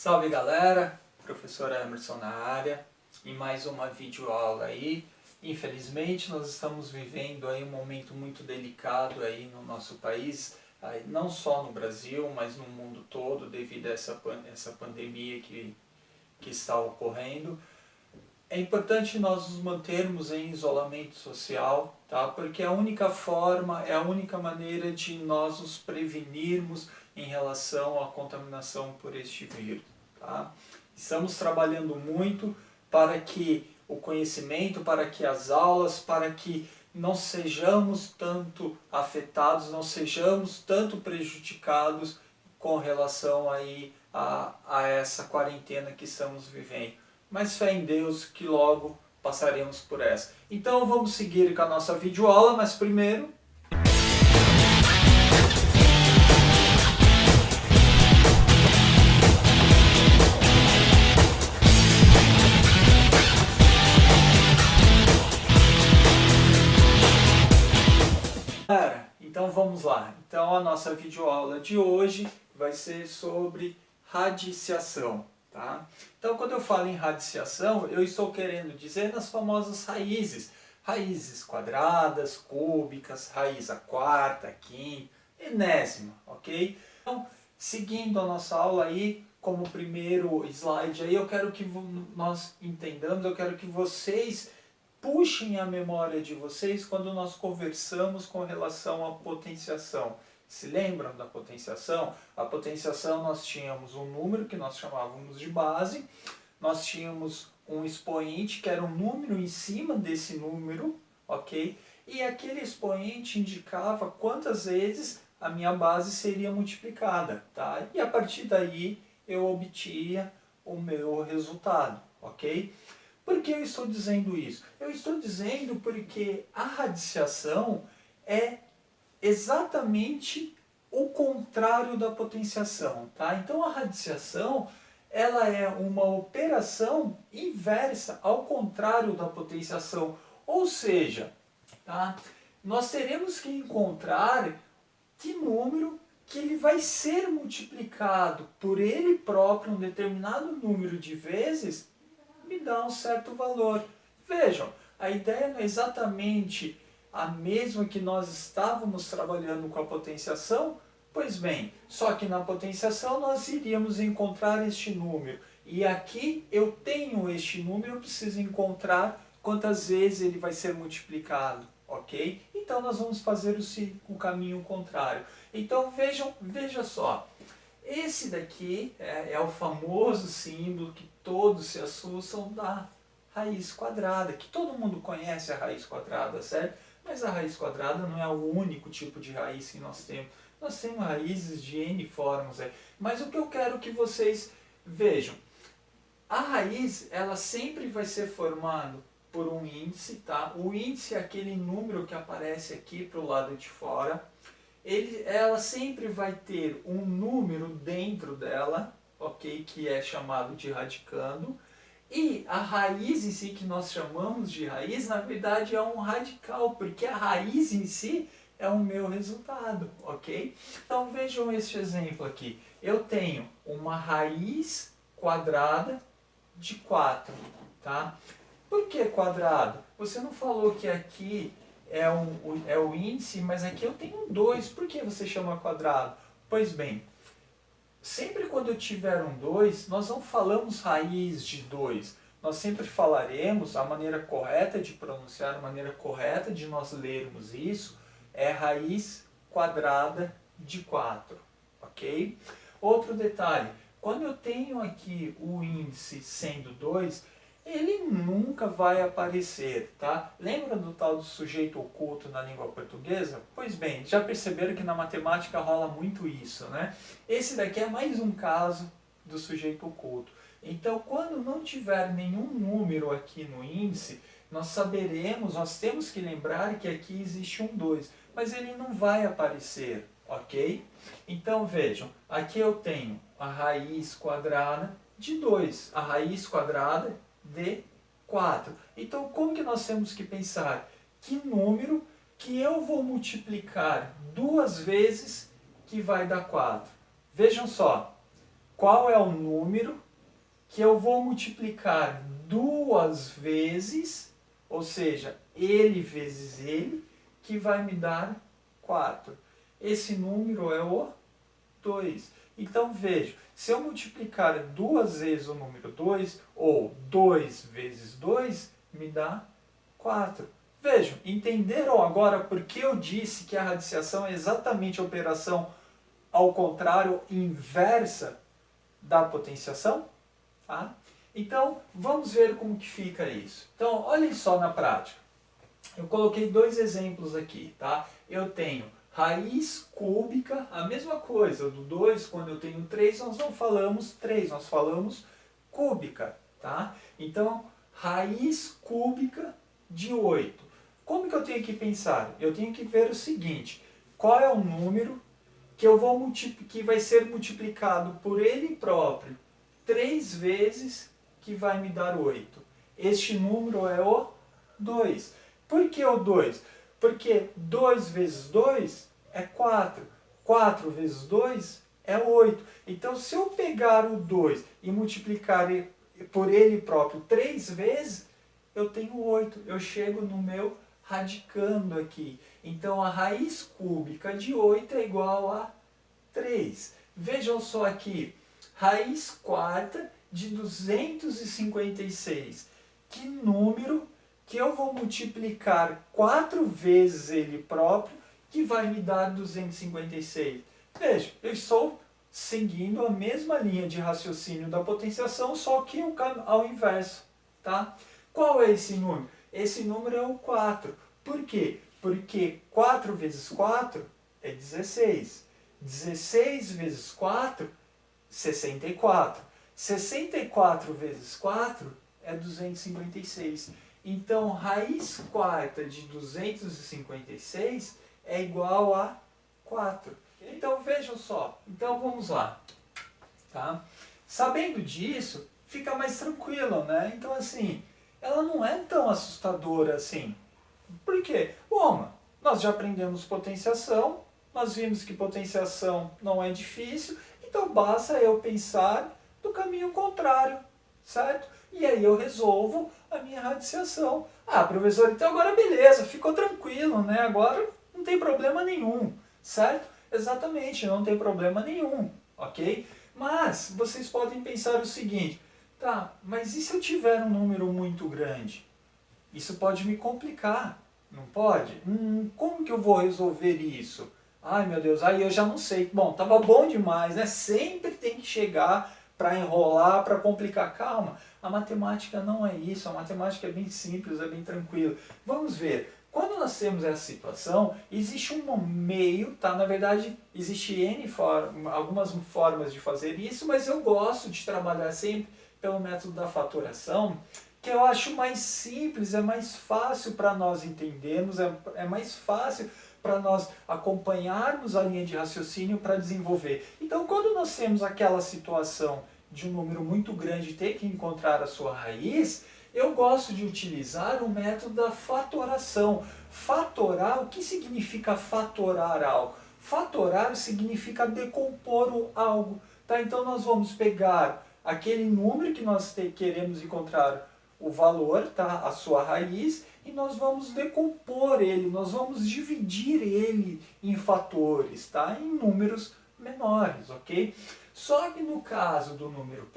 Salve galera, professor Emerson na área e mais uma videoaula aí. Infelizmente nós estamos vivendo aí um momento muito delicado aí no nosso país, aí, não só no Brasil, mas no mundo todo devido a essa pandemia que está ocorrendo. É importante nós nos mantermos em isolamento social, tá? Porque é a única forma, é a única maneira de nós nos prevenirmos em relação à contaminação por este vírus. Tá? Estamos trabalhando muito para que o conhecimento, para que as aulas, para que não sejamos tanto afetados, não sejamos tanto prejudicados com relação aí a essa quarentena que estamos vivendo. Mas fé em Deus que logo passaremos por essa. Então vamos seguir com a nossa videoaula, mas primeiro... Então vamos lá. Então a nossa videoaula de hoje vai ser sobre radiciação. Tá? Então quando eu falo em radiciação, eu estou querendo dizer nas famosas raízes. Raízes quadradas, cúbicas, raiz a quarta, a quinta, enésima, ok? Então, seguindo a nossa aula aí, como primeiro slide aí, eu quero que nós entendamos, eu quero que vocês puxem a memória de vocês quando nós conversamos com relação à potenciação. Se lembram da potenciação? A potenciação nós tínhamos um número que nós chamávamos de base, nós tínhamos um expoente que era um número em cima desse número, ok? E aquele expoente indicava quantas vezes a minha base seria multiplicada, tá? E a partir daí eu obtinha o meu resultado, ok? Por que eu estou dizendo isso? Eu estou dizendo porque a radiciação é exatamente o contrário da potenciação, tá? Então a radiciação, ela é uma operação inversa ao contrário da potenciação, ou seja, tá? Nós teremos que encontrar que número que ele vai ser multiplicado por ele próprio um determinado número de vezes me dá um certo valor. Vejam, a ideia não é exatamente a mesma que nós estávamos trabalhando com a potenciação? Pois bem, só que na potenciação nós iríamos encontrar este número. E aqui eu tenho este número, eu preciso encontrar quantas vezes ele vai ser multiplicado, ok? Então nós vamos fazer o caminho contrário. Então veja só. Esse daqui é o famoso símbolo que todos se assustam da raiz quadrada, que todo mundo conhece a raiz quadrada, certo? Mas a raiz quadrada não é o único tipo de raiz que nós temos. Nós temos raízes de N formas. Mas o que eu quero que vocês vejam, a raiz ela sempre vai ser formada por um índice, tá? O índice é aquele número que aparece aqui para o lado de fora. Ela sempre vai ter um número dentro dela, ok? Que é chamado de radicando. E a raiz em si, que nós chamamos de raiz, na verdade é um radical, porque a raiz em si é o meu resultado, ok? Então vejam este exemplo aqui. Eu tenho uma raiz quadrada de 4, tá? Por que quadrado? Você não falou que aqui é o índice, mas aqui eu tenho 2. Por que você chama quadrado? Pois bem, sempre quando eu tiver um 2, nós não falamos raiz de 2. Nós sempre falaremos, a maneira correta de pronunciar, a maneira correta de nós lermos isso, é raiz quadrada de 4, ok? Outro detalhe, quando eu tenho aqui o índice sendo 2, ele nunca vai aparecer, tá? Lembra do tal do sujeito oculto na língua portuguesa? Pois bem, já perceberam que na matemática rola muito isso, né? Esse daqui é mais um caso do sujeito oculto. Então, quando não tiver nenhum número aqui no índice, nós saberemos, nós temos que lembrar que aqui existe um 2, mas ele não vai aparecer, ok? Então, vejam, aqui eu tenho a raiz quadrada de 2, a raiz quadrada de 4. Então, como que nós temos que pensar? Que número que eu vou multiplicar 2 vezes que vai dar 4? Vejam só, qual é o número que eu vou multiplicar duas vezes, ou seja, ele vezes ele, que vai me dar 4. Esse número é o 2. Então veja, se eu multiplicar duas vezes o número 2, ou 2 vezes 2, me dá 4. Vejam, entenderam agora por que eu disse que a radiciação é exatamente a operação ao contrário, inversa da potenciação? Tá? Então, vamos ver como que fica isso. Então, olhem só na prática. Eu coloquei dois exemplos aqui, tá? Eu tenho raiz cúbica, a mesma coisa, do 2, quando eu tenho 3, nós não falamos 3, nós falamos cúbica, tá? Então, raiz cúbica de 8. Como que eu tenho que pensar? Eu tenho que ver o seguinte, qual é o número que vai ser multiplicado por ele próprio 3 vezes, que vai me dar 8. Este número é o 2. Por que o 2? Porque 2 vezes 2 é 4. 4 vezes 2 é 8. Então, se eu pegar o 2 e multiplicar por ele próprio 3 vezes, eu tenho 8. Eu chego no meu radicando aqui. Então, a raiz cúbica de 8 é igual a 3. Vejam só aqui. Raiz quarta de 256. Que número que eu vou multiplicar 4 vezes ele próprio, que vai me dar 256. Veja, eu estou seguindo a mesma linha de raciocínio da potenciação, só que ao inverso. Tá? Qual é esse número? Esse número é o 4. Por quê? Porque 4 vezes 4 é 16. 16 vezes 4, 64. 64 vezes 4 é 256. Então, raiz quarta de 256 é igual a 4. Então, vejam só. Então, vamos lá. Tá? Sabendo disso, fica mais tranquilo, né? Então, assim, ela não é tão assustadora assim. Por quê? Bom, nós já aprendemos potenciação, nós vimos que potenciação não é difícil, então basta eu pensar do caminho contrário, certo? E aí eu resolvo a minha radiciação. Ah, professor, então agora beleza, ficou tranquilo, né? Agora não tem problema nenhum, certo? Exatamente, não tem problema nenhum, ok? Mas vocês podem pensar o seguinte, tá, mas e se eu tiver um número muito grande? Isso pode me complicar, não pode? Como que eu vou resolver isso? Ai meu Deus, aí eu já não sei. Bom, tava bom demais, né? Sempre tem que chegar para enrolar, para complicar. Calma, a matemática não é isso, a matemática é bem simples, é bem tranquila. Vamos ver, quando nós temos essa situação, existe um meio, tá? Na verdade, existe algumas formas de fazer isso, mas eu gosto de trabalhar sempre pelo método da fatoração, que eu acho mais simples, é mais fácil para nós entendermos, é mais fácil para nós acompanharmos a linha de raciocínio para desenvolver. Então, quando nós temos aquela situação de um número muito grande ter que encontrar a sua raiz, eu gosto de utilizar o método da fatoração. Fatorar, o que significa fatorar algo? Fatorar significa decompor algo. Tá? Então, nós vamos pegar aquele número que nós queremos encontrar o valor, tá? A sua raiz, e nós vamos decompor ele, nós vamos dividir ele em fatores, tá? Em números menores, ok? Só que no caso do número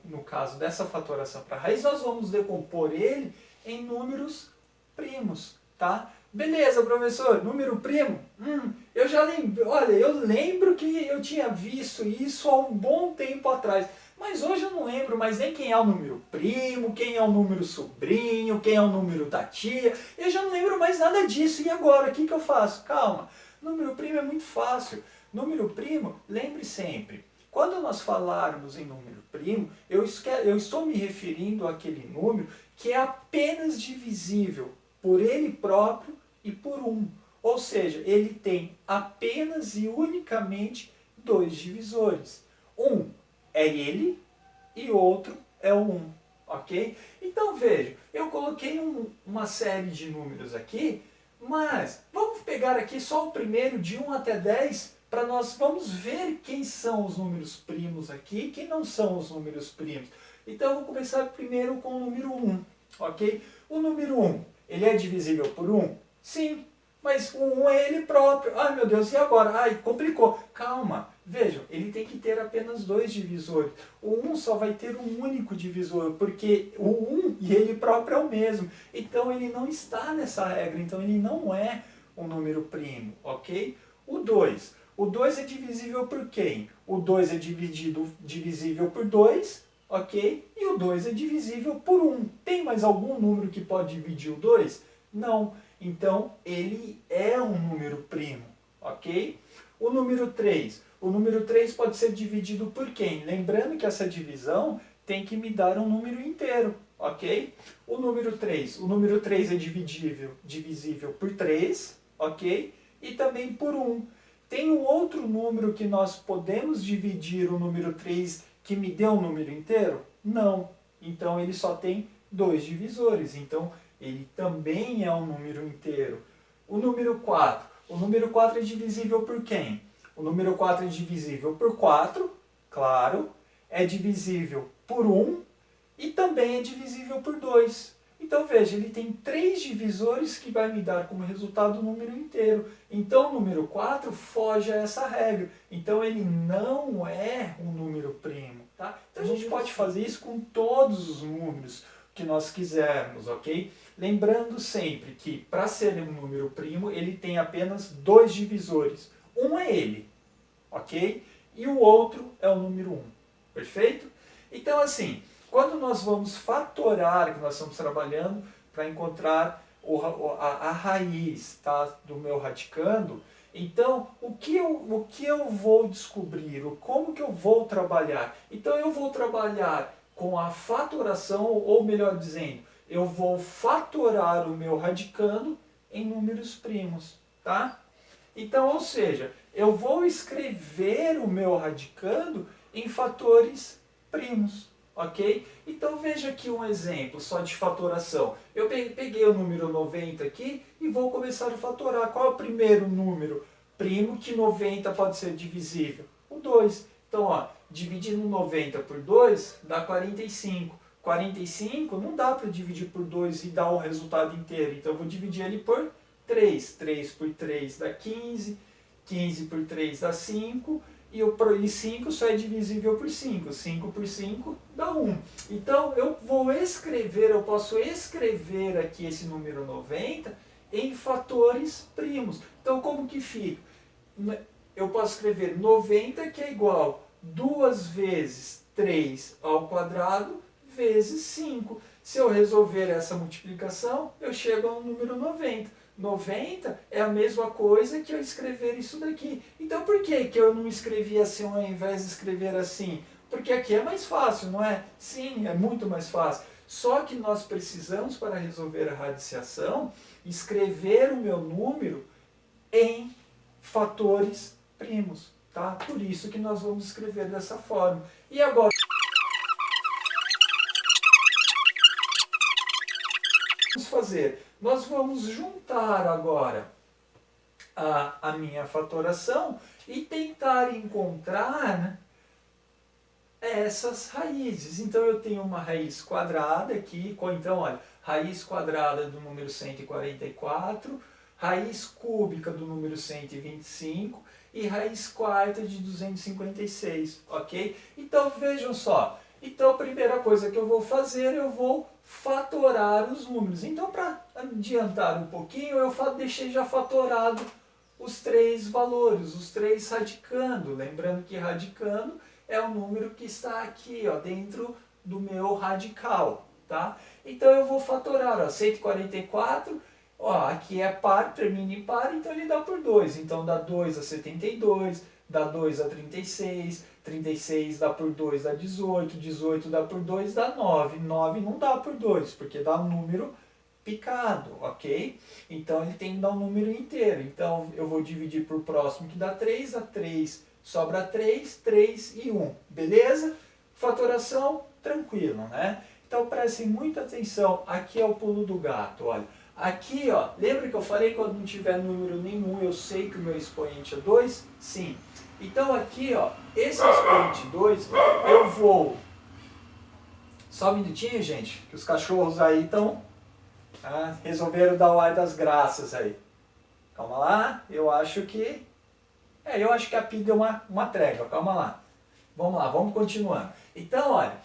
no caso dessa fatoração para raiz, nós vamos decompor ele em números primos, tá? Beleza, professor, número primo? Eu já lembro, olha, eu lembro que eu tinha visto isso há um bom tempo atrás. Mas hoje eu não lembro mais nem quem é o número primo, quem é o número sobrinho, quem é o número da tia. Eu já não lembro mais nada disso. E agora, o que eu faço? Calma, número primo é muito fácil. Número primo, lembre sempre, quando nós falarmos em número primo, eu estou me referindo àquele número que é apenas divisível por ele próprio e por 1. Ou seja, ele tem apenas e unicamente 2 divisores. Um é ele e outro é o 1, ok? Então veja, eu coloquei uma série de números aqui, mas vamos pegar aqui só o primeiro de 1 até 10 para nós vamos ver quem são os números primos aqui e quem não são os números primos. Então eu vou começar primeiro com o número 1, ok? O número 1, ele é divisível por 1? Sim, mas o 1 é ele próprio. Ai meu Deus, e agora? Ai, complicou. Calma, vejam, ele tem que ter apenas 2 divisores. O 1 só vai ter um único divisor, porque o 1 e ele próprio é o mesmo. Então ele não está nessa regra, então ele não é um número primo, ok? O 2. O 2 é divisível por quem? O 2 é divisível por 2, ok? E o 2 é divisível por 1. Tem mais algum número que pode dividir o 2? Não. Então, ele é um número primo, ok? O número 3. O número 3 pode ser dividido por quem? Lembrando que essa divisão tem que me dar um número inteiro, ok? O número 3. O número 3 é divisível por 3, ok? E também por 1. Tem um outro número que nós podemos dividir o número 3 que me dê um número inteiro? Não. Então, ele só tem 2 divisores. Então, ele também é um número inteiro. O número 4. O número 4 é divisível por quem? O número 4 é divisível por 4, claro. É divisível por 1 e também é divisível por 2. Então veja, ele tem 3 divisores que vai me dar como resultado o número inteiro. Então o número 4 foge a essa regra. Então ele não é um número primo. Tá? Então a gente pode fazer isso com todos os números que nós quisermos, ok? Lembrando sempre que para ser um número primo, ele tem apenas 2 divisores. Um é ele, ok? E o outro é o número 1, perfeito? Então assim, quando nós vamos fatorar, que nós estamos trabalhando para encontrar a raiz, tá, do meu radicando, então o que eu vou descobrir, como que eu vou trabalhar? Então eu vou trabalhar com a fatoração, ou melhor dizendo, eu vou fatorar o meu radicando em números primos, tá? Então, ou seja, eu vou escrever o meu radicando em fatores primos, ok? Então veja aqui um exemplo só de fatoração. Eu peguei o número 90 aqui e vou começar a fatorar. Qual é o primeiro número primo que 90 pode ser divisível? O 2. Então, ó, dividindo 90 por 2 dá 45. 45 não dá para dividir por 2 e dar o resultado inteiro. Então eu vou dividir ele por 3. 3 por 3 dá 15. 15 por 3 dá 5. E 5 só é divisível por 5. 5 por 5 dá 1. Então eu posso escrever aqui esse número 90 em fatores primos. Então como que fica? Eu posso escrever 90 que é igual 2 vezes 3 ao quadrado vezes 5. Se eu resolver essa multiplicação, eu chego ao número 90. 90 é a mesma coisa que eu escrever isso daqui. Então por que eu não escrevi assim ao invés de escrever assim? Porque aqui é mais fácil, não é? Sim, é muito mais fácil. Só que nós precisamos, para resolver a radiciação, escrever o meu número em fatores primos. Tá? Por isso que nós vamos escrever dessa forma. E agora, vamos fazer? Nós vamos juntar agora a minha fatoração e tentar encontrar, né, essas raízes. Então eu tenho uma raiz quadrada aqui, então olha, raiz quadrada do número 144, raiz cúbica do número 125 e raiz quarta de 256, ok? Então vejam só, então a primeira coisa que eu vou fazer, eu vou fatorar os números. Então para adiantar um pouquinho, eu deixei já fatorado os 3 valores, os 3 radicando. Lembrando que radicando é o número que está aqui, ó, dentro do meu radical, tá? Então eu vou fatorar, ó, 144, ó, aqui é par, termina em par, então ele dá por 2. Então dá 2 a 72, dá 2 a 36, 36 dá por 2 dá 18, 18 dá por 2 dá 9, 9 não dá por 2, porque dá um número picado, ok? Então ele tem que dar um número inteiro. Então eu vou dividir por próximo que dá 3, a 3 sobra 3, 3 e 1, beleza? Fatoração tranquilo, né? Então prestem muita atenção, aqui é o pulo do gato, olha. Aqui, ó, lembra que eu falei que quando não tiver número nenhum, eu sei que o meu expoente é 2? Sim. Então aqui, ó, esse expoente 2, eu vou... Só um minutinho, gente, que os cachorros aí estão... resolveram dar o ar das graças aí. Calma lá, eu acho que... eu acho que a Pi deu uma trégua, calma lá. Vamos lá, vamos continuando. Então, olha,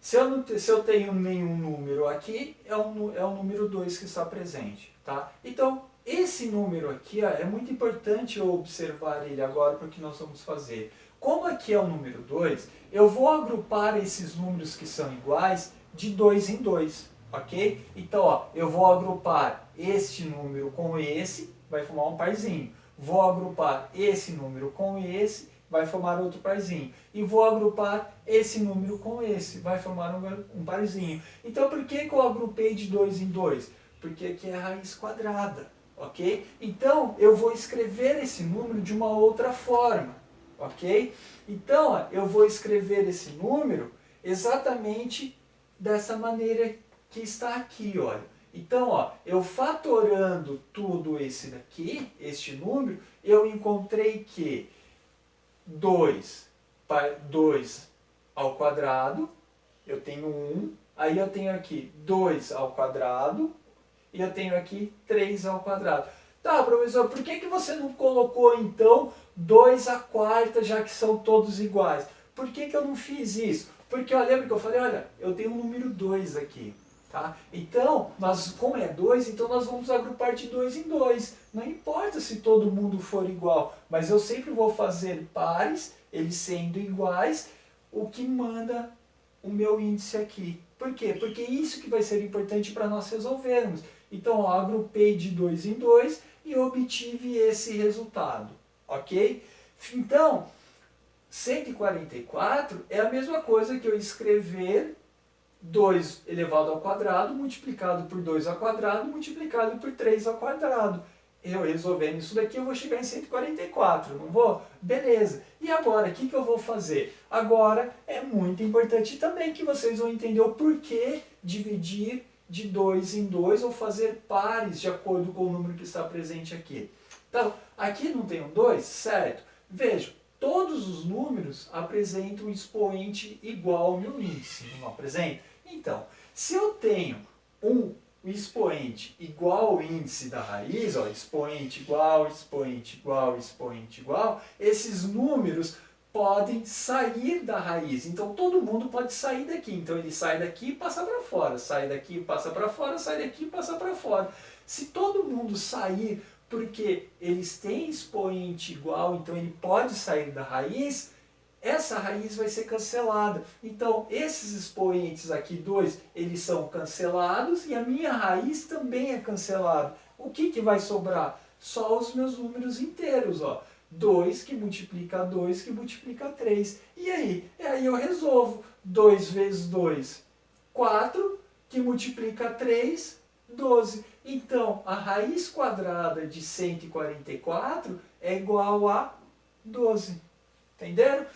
se eu tenho nenhum número aqui, é o número 2 que está presente, tá? Então, esse número aqui, ó, é muito importante eu observar ele agora para o que nós vamos fazer. Como aqui é o número 2, eu vou agrupar esses números que são iguais de 2 em 2, ok? Então, ó, eu vou agrupar este número com esse, vai formar um parzinho. Vou agrupar esse número com esse, vai formar outro parzinho. E vou agrupar esse número com esse, vai formar um parzinho. Então, por que eu agrupei de 2 em 2? Porque aqui é a raiz quadrada, ok? Então, eu vou escrever esse número de uma outra forma, ok? Então, ó, eu vou escrever esse número exatamente dessa maneira que está aqui, olha. Então, ó, eu fatorando tudo esse daqui, este número, eu encontrei que 2 ao quadrado, eu tenho 1, aí eu tenho aqui 2 ao quadrado, e eu tenho aqui 3 ao quadrado. Tá, professor, por que você não colocou então 2 à quarta, já que são todos iguais? Por que eu não fiz isso? Porque, ó, lembra que eu falei, olha, eu tenho um número 2 aqui. Tá? Então, como é 2, então nós vamos agrupar de 2 em 2. Não importa se todo mundo for igual, mas eu sempre vou fazer pares, eles sendo iguais, o que manda o meu índice aqui. Por quê? Porque isso que vai ser importante para nós resolvermos. Então, ó, agrupei de 2 em 2 e obtive esse resultado. Ok? Então, 144 é a mesma coisa que eu escrever 2 elevado ao quadrado multiplicado por 2 ao quadrado multiplicado por 3 ao quadrado. Eu resolvendo isso daqui, eu vou chegar em 144, não vou? Beleza. E agora, o que eu vou fazer? Agora, é muito importante também que vocês vão entender o porquê dividir de 2 em 2 ou fazer pares de acordo com o número que está presente aqui. Então, aqui não tem um 2, certo? Veja, todos os números apresentam um expoente igual ao meu índice, não apresenta? Então, se eu tenho um expoente igual ao índice da raiz, ó, expoente igual, expoente igual, expoente igual, esses números podem sair da raiz. Então, todo mundo pode sair daqui. Então, ele sai daqui e passa para fora, sai daqui e passa para fora, sai daqui e passa para fora. Se todo mundo sair porque eles têm expoente igual, então ele pode sair da raiz, essa raiz vai ser cancelada. Então, esses expoentes aqui, 2, eles são cancelados e a minha raiz também é cancelada. O que vai sobrar? Só os meus números inteiros, ó. 2 que multiplica 2 que multiplica 3. E aí? E aí eu resolvo. 2 vezes 2, 4, que multiplica 3, 12. Então, a raiz quadrada de 144 é igual a 12. Entenderam?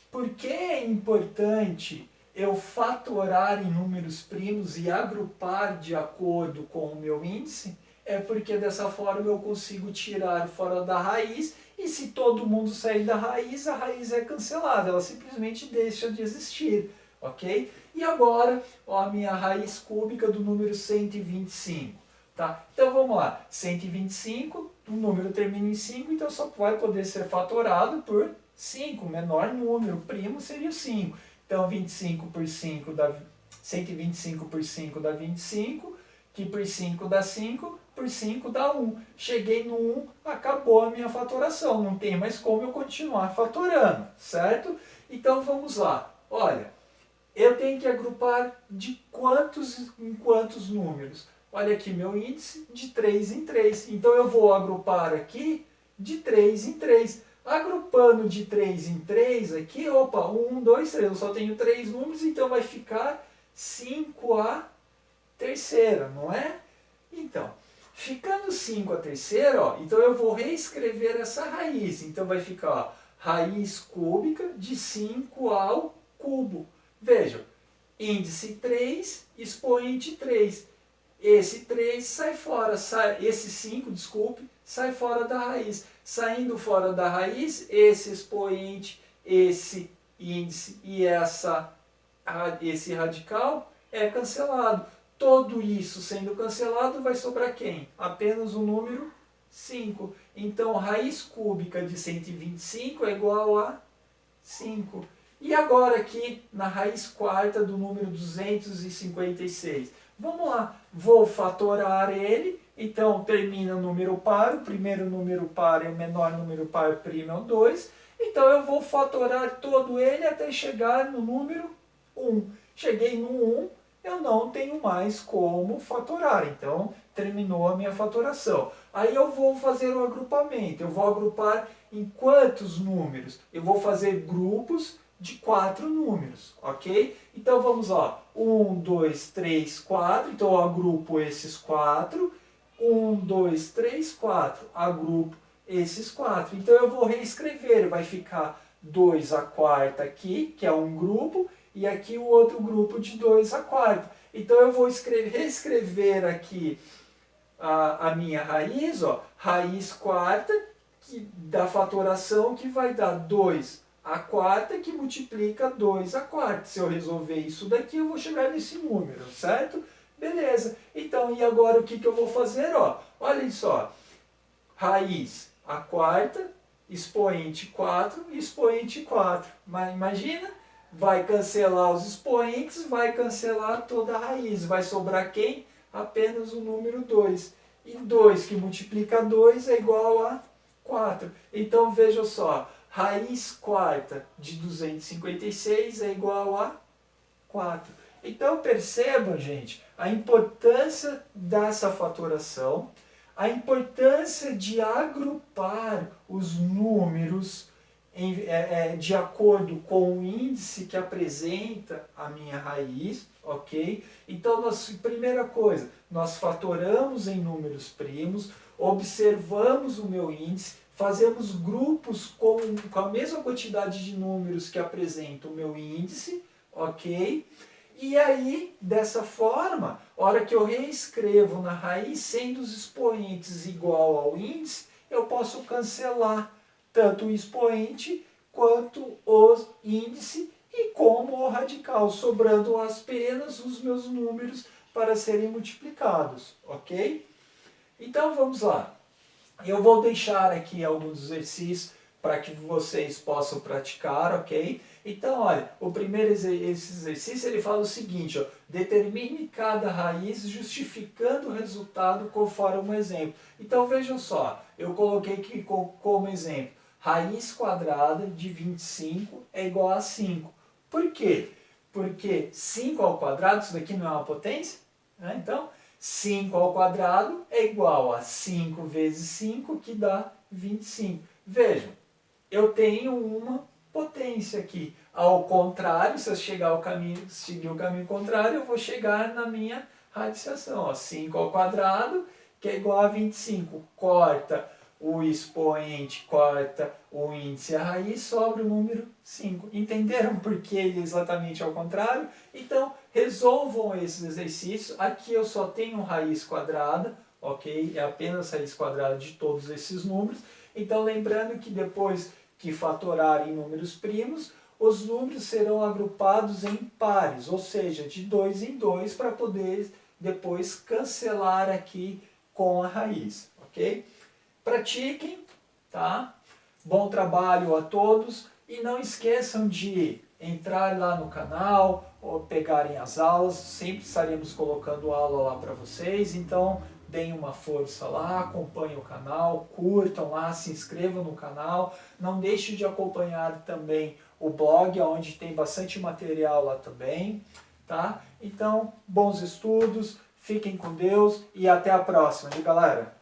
Por que é importante eu fatorar em números primos e agrupar de acordo com o meu índice? É porque dessa forma eu consigo tirar fora da raiz e se todo mundo sair da raiz, a raiz é cancelada, ela simplesmente deixa de existir, ok? E agora, ó, a minha raiz cúbica do número 125, tá? Então vamos lá, 125, o número termina em 5, então só vai poder ser fatorado por 5, o menor número primo seria 5. Então 25 por 5 dá 125 por 5 dá 25, que por 5 dá 5, por 5 dá 1. Cheguei no 1, acabou a minha fatoração, não tem mais como eu continuar fatorando, certo? Então vamos lá. Olha, eu tenho que agrupar de quantos em quantos números? Olha aqui meu índice, de 3 em 3. Então eu vou agrupar aqui de 3 em 3. Agrupando de 3 em 3 aqui, opa, 1, 2, 3, eu só tenho 3 números, então vai ficar 5 a terceira, não é? Então, ficando 5 a terceira, ó, então eu vou reescrever essa raiz. Então vai ficar, ó, raiz cúbica de 5 ao cubo. Vejam, índice 3, expoente 3. esse 3 sai fora, esse 5, desculpe, sai fora da raiz. Saindo fora da raiz, esse expoente, esse índice e esse radical é cancelado. Todo isso sendo cancelado, vai sobrar quem? Apenas o número 5. Então, raiz cúbica de 125 é igual a 5. E agora aqui, na raiz quarta do número 256. Vamos lá, vou fatorar ele. Então, termina o número par, o primeiro número par é o menor número par primo é o 2. Então, eu vou fatorar todo ele até chegar no número 1. Cheguei no 1, eu não tenho mais como fatorar. Então, terminou a minha fatoração. Aí eu vou fazer o agrupamento. Eu vou agrupar em quantos números? Eu vou fazer grupos de 4 números, ok? Então, vamos lá. 1, 2, 3, 4. Então, eu agrupo esses 4. 1, 2, 3, 4. Agrupo esses 4. Então, eu vou reescrever. Vai ficar 2 a quarta aqui, que é um grupo, e aqui o outro grupo de 2 a quarta. Então, eu vou reescrever aqui a minha raiz, ó, raiz quarta da fatoração, que vai dar 2 a quarta, que multiplica 2 a quarta. Se eu resolver isso daqui, eu vou chegar nesse número, certo? Beleza. Então, e agora o que eu vou fazer? Ó, olhem só. Raiz a quarta, expoente 4, expoente 4. Mas imagina, vai cancelar os expoentes, vai cancelar toda a raiz. Vai sobrar quem? Apenas o número 2. E 2 que multiplica 2 é igual a 4. Então, veja só. Raiz quarta de 256 é igual a 4. Então, percebam, gente, a importância dessa fatoração, a importância de agrupar os números de acordo com o índice que apresenta a minha raiz, ok? Então, primeira coisa, nós fatoramos em números primos, observamos o meu índice, fazemos grupos com a mesma quantidade de números que apresenta o meu índice, ok? E aí, dessa forma, a hora que eu reescrevo na raiz, sendo os expoentes igual ao índice, eu posso cancelar tanto o expoente quanto o índice e como o radical, sobrando apenas os meus números para serem multiplicados, ok? Então, vamos lá. Eu vou deixar aqui alguns exercícios para que vocês possam praticar, ok? Então, olha, o primeiro exercício ele fala o seguinte, ó, determine cada raiz justificando o resultado conforme um exemplo. Então, vejam só, eu coloquei aqui como exemplo, raiz quadrada de 25 é igual a 5. Por quê? Porque 5 ao quadrado, isso daqui não é uma potência, né? Então, 5 ao quadrado é igual a 5 vezes 5, que dá 25. Vejam, eu tenho uma potência aqui. Ao contrário, se eu seguir o caminho contrário, eu vou chegar na minha radiciação. Ó, 5 ao quadrado, que é igual a 25. Corta o expoente, corta o índice e a raiz, sobra o número 5. Entenderam por que ele é exatamente ao contrário? Então, resolvam esses exercícios. Aqui eu só tenho raiz quadrada, ok? É apenas raiz quadrada de todos esses números. Então, lembrando que depois que fatorar em números primos, os números serão agrupados em pares, ou seja, de 2 em 2, para poder depois cancelar aqui com a raiz, ok? Pratiquem, tá? Bom trabalho a todos e não esqueçam de entrar lá no canal ou pegarem as aulas, sempre estaremos colocando aula lá para vocês, então deem uma força lá, acompanhem o canal, curtam lá, se inscrevam no canal, não deixe de acompanhar também o blog, onde tem bastante material lá também, tá? Então, bons estudos, fiquem com Deus e até a próxima, galera!